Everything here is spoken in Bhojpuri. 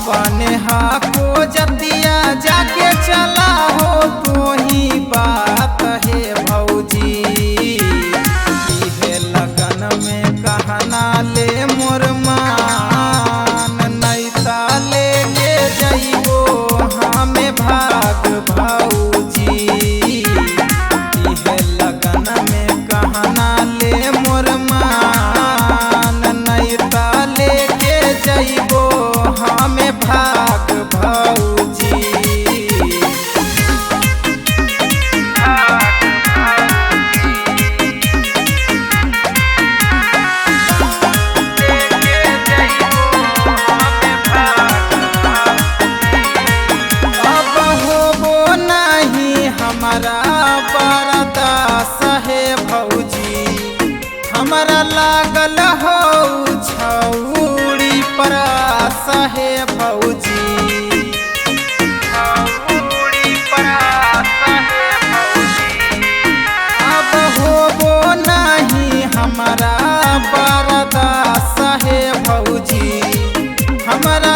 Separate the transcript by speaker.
Speaker 1: अपने हाको जतिया जाके चला हो तो ही बात है भौजी। इहे लगन में कहना ले मोर मान नैता ले के जइबो हमें भाग भौजी। इहे लगन में कहना ले मोर मान नैता ले के जइबो हमें भाग भौजी। हमारा बरदास है भौजी, हमारा लागल हो छौड़ी पर आस है भौजी। अब होबो नहीं हमारा बरदास है भौजी, हमारा